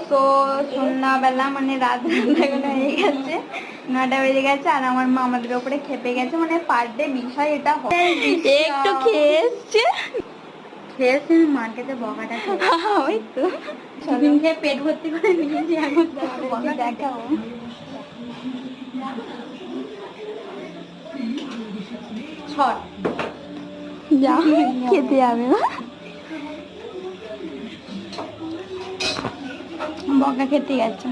তো সন্ধ্যাবেলা মানে রাত রান্নাগুলো হয়ে গেছে, 9টা বেজে গেছে। আর আমার মা আমাদের ওপরে খেপে গেছে, মানে পার ডে বিষয় এটা হয়। একটু খেয়ে এসছে, খেয়েছি মার্কেটে বকাটা ওই তো টিফিন খেয়ে পেট ভর্তি করে নিয়েছি। এখন দেখাও ছট যা খেতে যাবে না, বকা খেতে গেছে।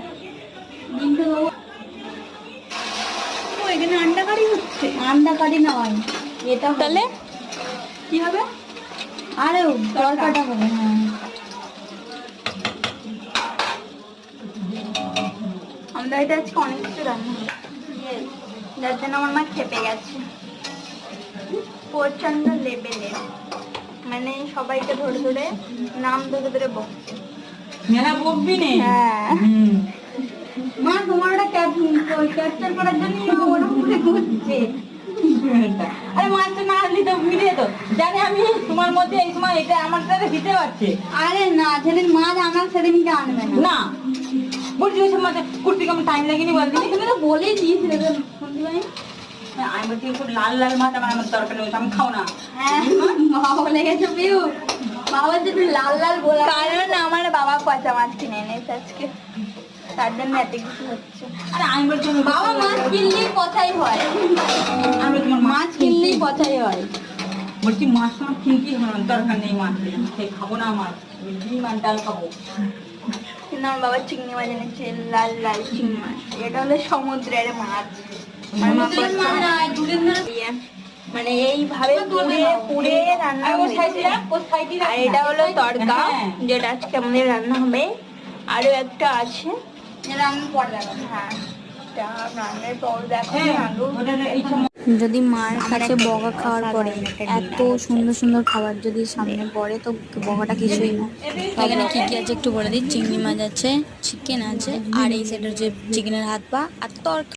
এখানে আন্ডা কারি হচ্ছে। আন্ডা কারি নয় এটা, তাহলে কি হবে? আরে তরকাটা হবে। হ্যাঁ আমাদের এটা আজকে অনেক কিছু রান্না হবে, যার জন্য আমার মা খেপে গেছে প্রচন্ড লেভেলে, মানে সবাইকে ধরে ধরে নাম ধরে ধরে বকছে। মেলা বকবি নে। হ্যাঁ মা তোমার ওটা ক্যাপচার করার জন্য ওরা উপরে ঘুরছে। আরে মাছটা না আনলি তো মিলে তো জানি আমি তোমার মধ্যে এই সময় এটা আমার সাথে দিতে পারছে। আরে না, যেদিন মাছ আনার সেদিনকে আনবে না। না বলছি ওই সময় কুর্তি কেমন টাইম লাগেনি বলদি, তুমি তো বলেই দিয়েছিলে তো, শুনতে পাই। আমি বলছি খুব লাল লাল মাছ আমার দরকার নেই, আমি খাও না। হ্যাঁ মা বলে গেছে পিউ, মা বলছে তুই লাল লাল গোলা, কারণ আমার বাবা পচা মাছ কিনে এনেছে আজকে, তার জন্য এত কিছু হচ্ছে। আরে আমি বলছি বাবা মাছ কিনলেই পচাই হয়, আমি তোমার মাছ কিনলেই পচাই হয়। বলছি মাছ আমার কিনতে হবে দরকার নেই, মাছ খেয়ে খাবো না মাছ, ডিম আর ডাল খাবো। কিন্তু আমার বাবা চিংড়ি মাছ এনেছে, লাল লাল চিংড়ি মাছ, এটা হলো সমুদ্রের মাছ। মানে এইভাবে পুড়ে পুড়ে রান্না হয়েছে। আর এটা হলো তড়কা, যেটা আজকে আমাদের রান্না হবে। আরো একটা আছে, যেটা আমি পরে দেখাবো। হ্যাঁ রান্নার পর দেখো আলু। যদি মার কাছে বকা খাওয়ার পরে এত সুন্দর সুন্দর খাবার যদি সামনে পড়ে তো বকাটা কিছুই না। তো এখানে কী কী আছে একটু বলে দিই। চিংড়ি মাছ আছে, চিকেন আছে, আর এই সাইডের যে চিকেনের হাত পা আর তরকা।